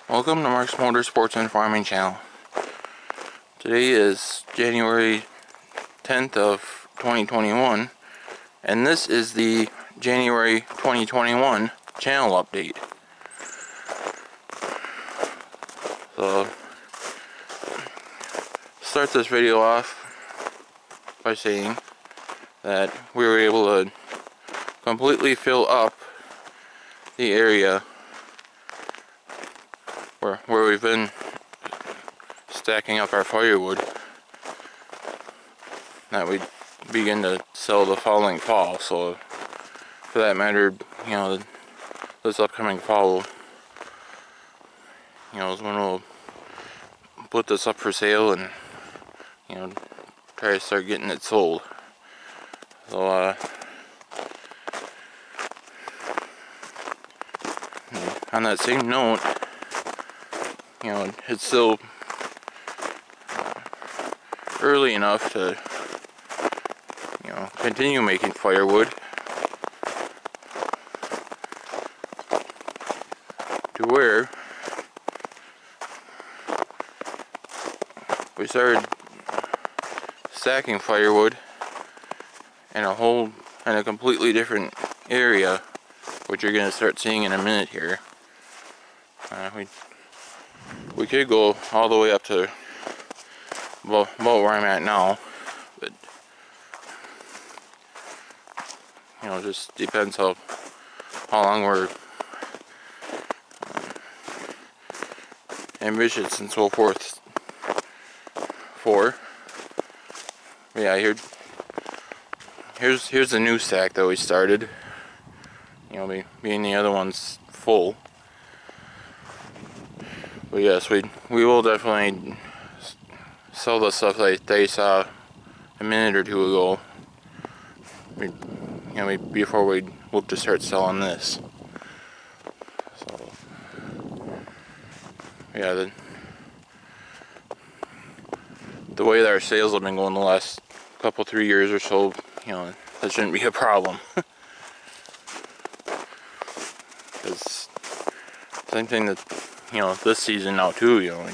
Welcome to Mark's Motorsports and Farming channel. Today is January 10th of 2021, and this is the January 2021 channel update. So, start this video off by saying that we were able to completely fill up the area where we've been stacking up our firewood that we begin to sell the following fall. So for that matter, you know, this upcoming fall, you know, is when we'll put this up for sale and, you know, try to start getting it sold. So on that same note, you know, it's still early enough to, you know, continue making firewood to where we started stacking firewood in a completely different area, which you're gonna start seeing in a minute here. We could go all the way up to about where I'm at now, but you know, just depends how long we're ambitious and so forth for. But yeah, here's the new stack that we started. You know, being the other one's full. But yes, we will definitely sell the stuff that they saw a minute or two ago. Before we look to start selling this. So yeah, the way that our sales have been going the last couple 3 years or so, you know, that shouldn't be a problem. Because same thing that, you know, this season now too, you know,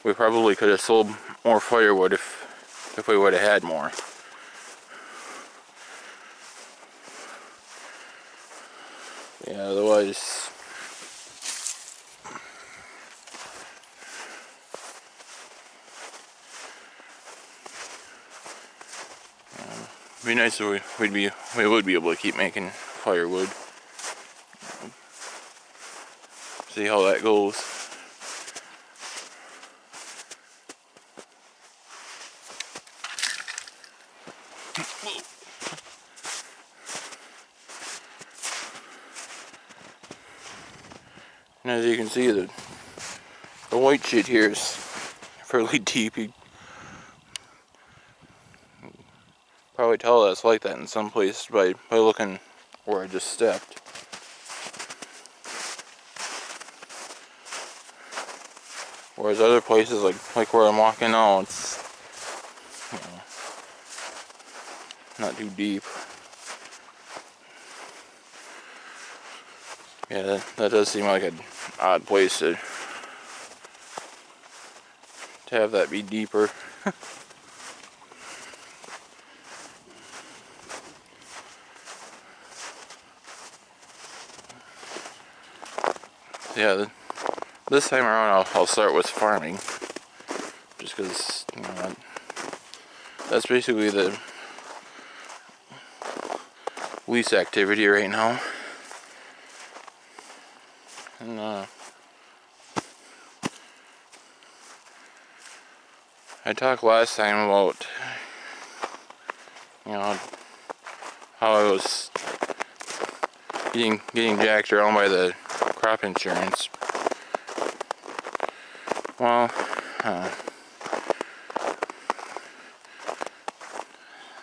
we probably could have sold more firewood if we would have had more. Yeah, otherwise, it'd be nice if we would be able to keep making firewood. See how that goes. And as you can see, the white shit here is fairly deep. You probably tell that's like that in some places by looking where I just stepped. Whereas other places like where I'm walking now, it's, you know, not too deep. Yeah, that does seem like an odd place to have that be deeper. Yeah, this time around I'll start with farming, just because, you know, that's basically the least activity right now. And I talked last time about, you know, how I was getting jacked around by the crop insurance. Well, I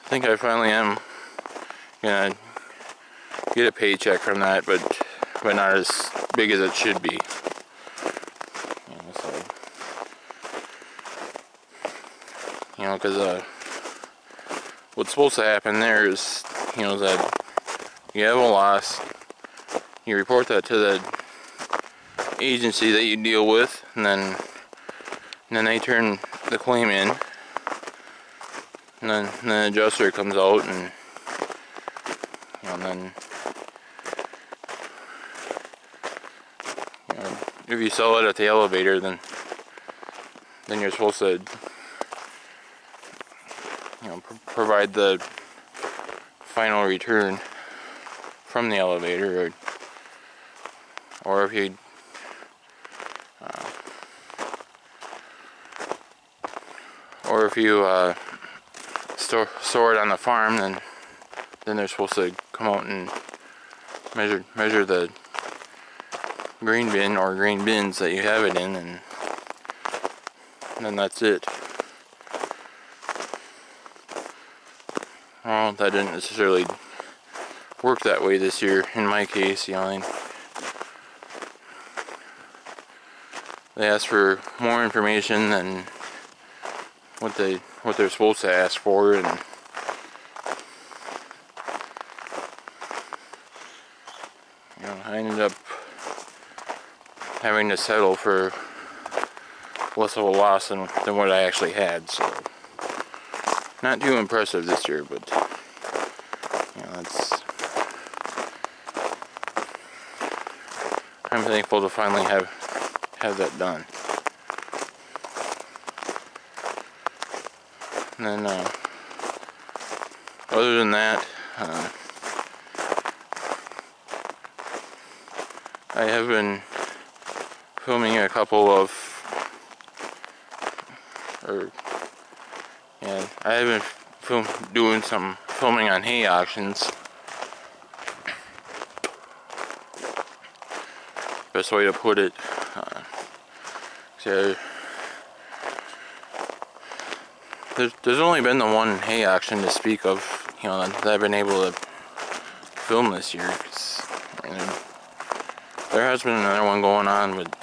think I finally am gonna get a paycheck from that, but not as big as it should be. You know, so, you know, because what's supposed to happen there is, you know, that you have a loss, you report that to the agency that you deal with, and then they turn the claim in, and then the adjuster comes out, and then if you sell it at the elevator, then you're supposed to provide the final return from the elevator, or if you store it on the farm, then they're supposed to come out and measure the grain bin or grain bins that you have it in, and then that's it. Well, that didn't necessarily work that way this year in my case. They asked for more information than what they're supposed to ask for, and I ended up having to settle for less of a loss than what I actually had. So not too impressive this year, but I'm thankful to finally have that done. And then other than that, I have been filming a couple of, I have been doing some filming on hay auctions. Best way to put it. So there's only been the one hay auction to speak of, that I've been able to film this year. There has been another one going on, but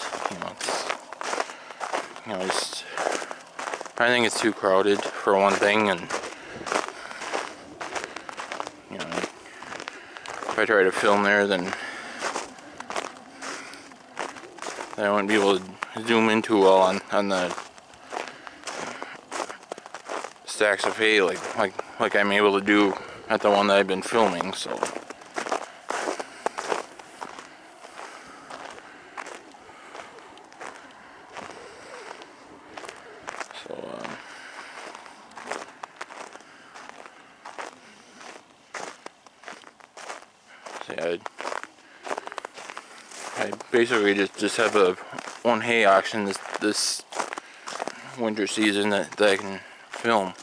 I think it's too crowded for one thing, and if I try to film there, then I wouldn't be able to zoom in too well on the stacks of hay like I'm able to do at the one that I've been filming. So I basically just have one hay auction this winter season that I can film.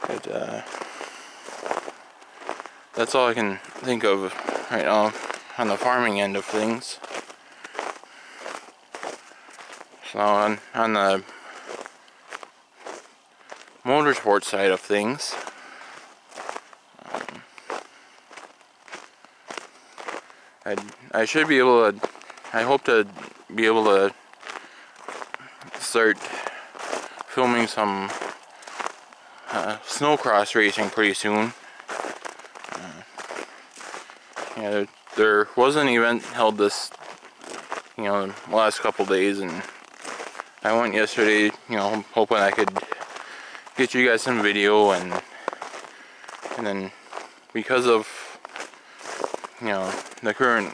But that's all I can think of right now on the farming end of things. So on the motorsport side of things, I should be able to, I hope to be able to start filming some snowcross racing pretty soon. There was an event held this, the last couple days, and I went yesterday, hoping I could get you guys some video, and then because of, the current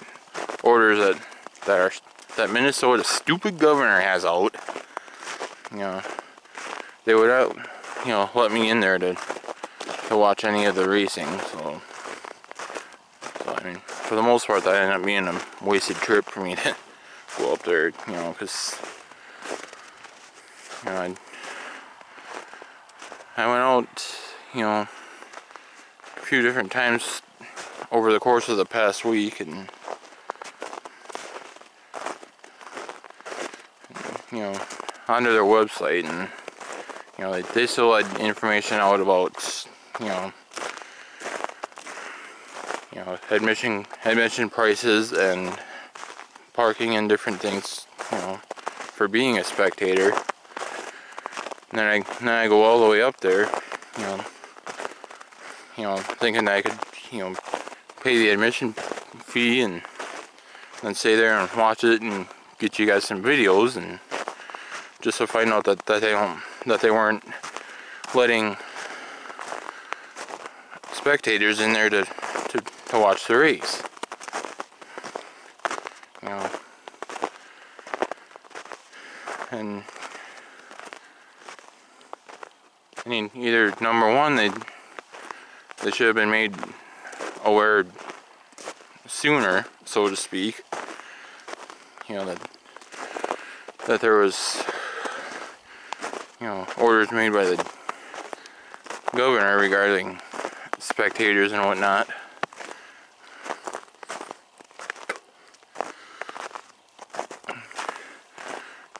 orders that Minnesota's stupid governor has out, they would let me in there to watch any of the racing. So I mean, for the most part, that ended up being a wasted trip for me to go up there, because I went out, a few different times over the course of the past week, and onto their website, and they still had information out about you know, admission prices and parking and different things, you know, for being a spectator. And then I go all the way up there, you know, thinking that I could, you know, pay the admission fee and then stay there and watch it and get you guys some videos, and just to find out that they weren't letting spectators in there to watch the race. You know, and I mean, either number one, they should have been made aware sooner, so to speak. You know, that there was, you know, orders made by the governor regarding spectators and whatnot.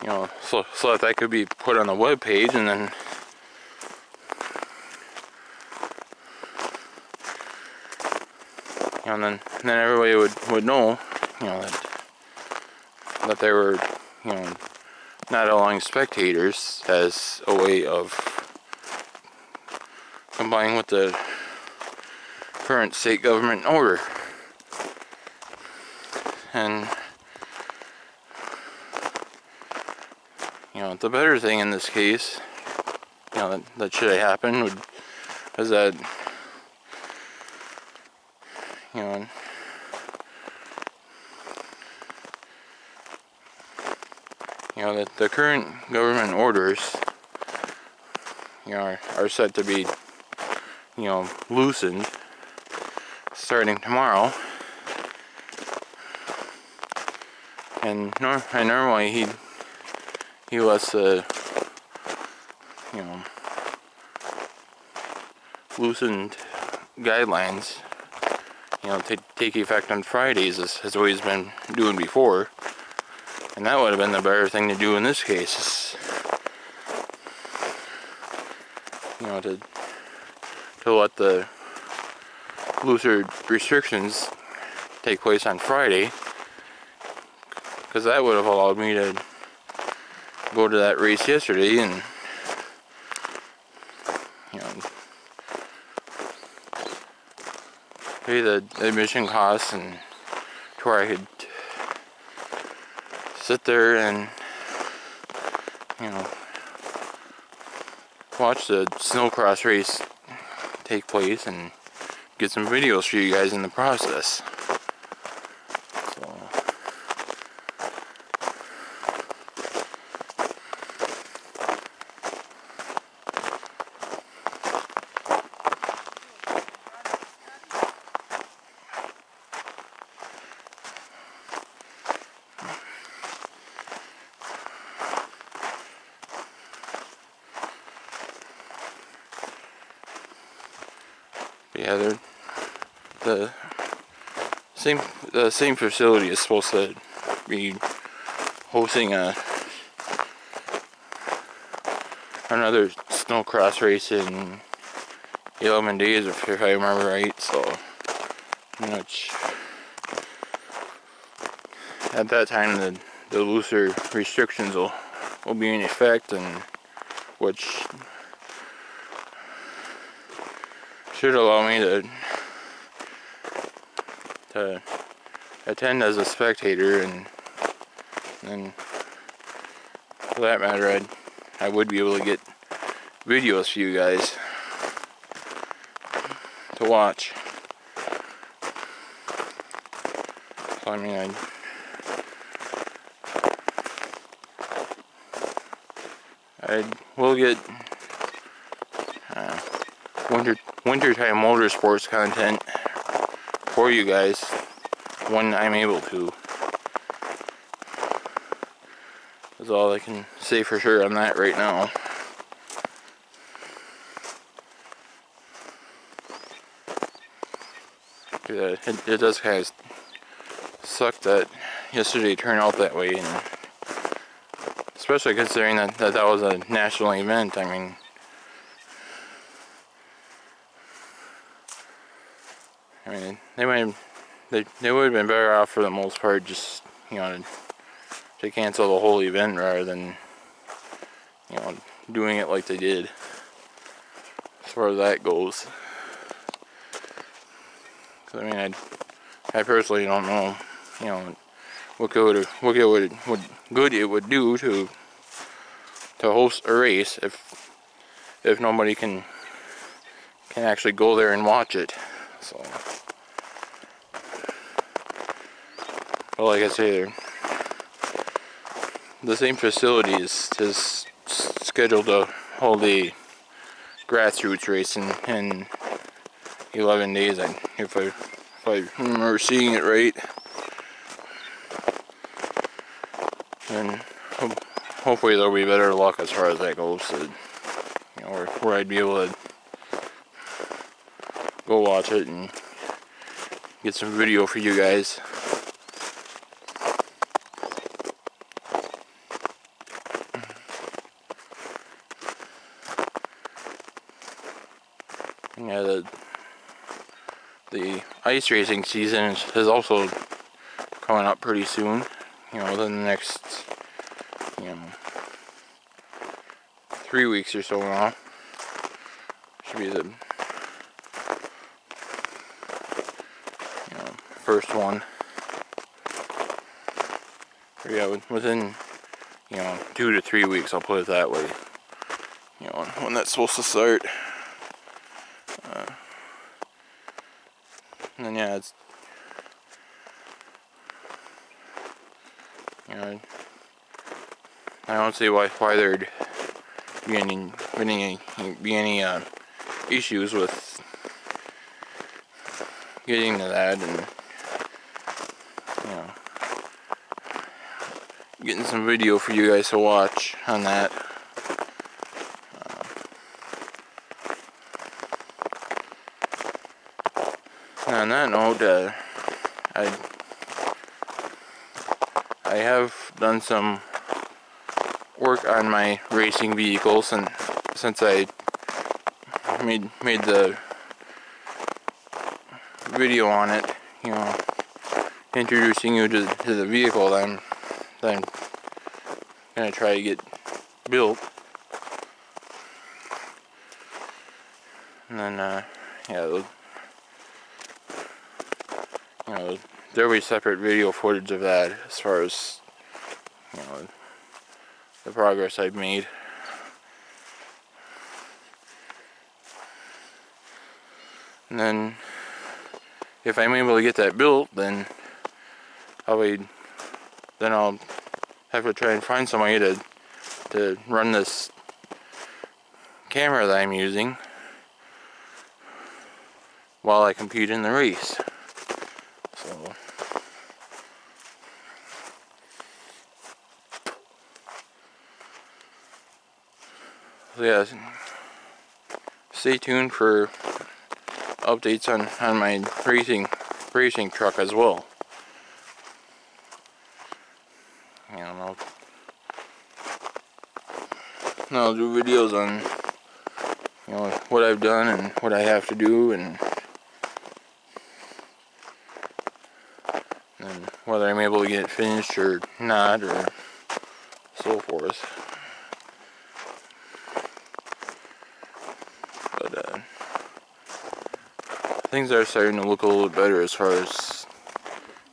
You know, so that could be put on the web page, and then you know, and then everybody would know, you know, that they were, you know, not allowing spectators as a way of complying with the current state government order. And you know, the better thing in this case, you know, that should have happened was that, you know, that the current government orders, you know, are set to be, you know, loosened starting tomorrow. And normally he lets the, you know, loosened guidelines, you know, take effect on Fridays, as has always been doing before. And that would have been the better thing to do in this case, you know, to let the looser restrictions take place on Friday, because that would have allowed me to go to that race yesterday and, you know, pay the admission costs, and to where I could sit there and, you know, watch the snowcross race take place and get some videos for you guys in the process. Yeah, the same facility is supposed to be hosting another snowcross race in 11 days, if I remember right. So, you know, at that time the looser restrictions will be in effect, and which should allow me to attend as a spectator, and then for that matter I would be able to get videos for you guys to watch. So I mean, I will get wintertime motorsports content for you guys when I'm able to. That's all I can say for sure on that right now. Yeah, it does kind of suck that yesterday turned out that way, and especially considering that was a national event. I mean, I mean, they would have been better off for the most part just, you know, to cancel the whole event rather than, you know, doing it like they did, as far as that goes. Cause I mean, I personally don't know, you know, what good it would do to host a race if nobody can actually go there and watch it. So, but like I say, the same facility is scheduled to hold a grassroots race in 11 days. If I remember seeing it right, and hopefully there'll be better luck as far as that goes. So, you know, where I'd be able to go watch it and get some video for you guys. Yeah, the ice racing season is also coming up pretty soon. You know, within the next, you know, 3 weeks or so now. Should be the, you know, first one. Or yeah, within, you know, 2 to 3 weeks, I'll put it that way. You know, when that's supposed to start. And then yeah, it's, you know, I don't see why there'd be any issues with getting to that, and you know, getting some video for you guys to watch on that. And on that note, I have done some work on my racing vehicles, and since I made the video on it, you know, introducing you to the vehicle that I'm gonna try to get built, and then yeah, you know, there'll be separate video footage of that as far as, you know, the progress I've made. And then if I'm able to get that built, then I'll have to try and find somebody to run this camera that I'm using while I compete in the race. So yeah, stay tuned for updates on my racing truck as well. You know, I'll do videos on, you know, what I've done and what I have to do, and whether I'm able to get it finished or not, or so forth. But things are starting to look a little bit better as far as,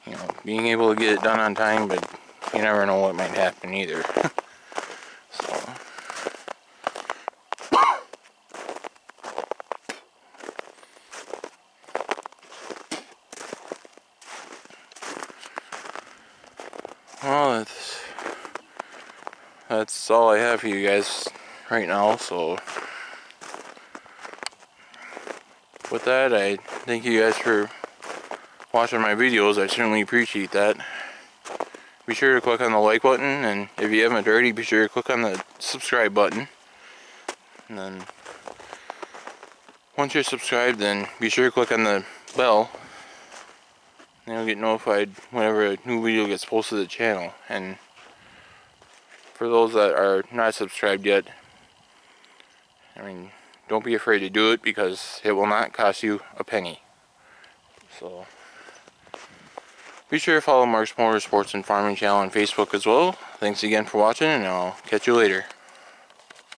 you know, being able to get it done on time, but you never know what might happen either. So, well, that's all I have for you guys right now. So with that, I thank you guys for watching my videos. I certainly appreciate that. Be sure to click on the like button, and if you haven't already, be sure to click on the subscribe button. And then once you're subscribed, then be sure to click on the bell, and you'll get notified whenever a new video gets posted to the channel. And for those that are not subscribed yet, I mean, don't be afraid to do it, because it will not cost you a penny. So be sure to follow Mark's Motorsports and Farming channel on Facebook as well. Thanks again for watching, and I'll catch you later.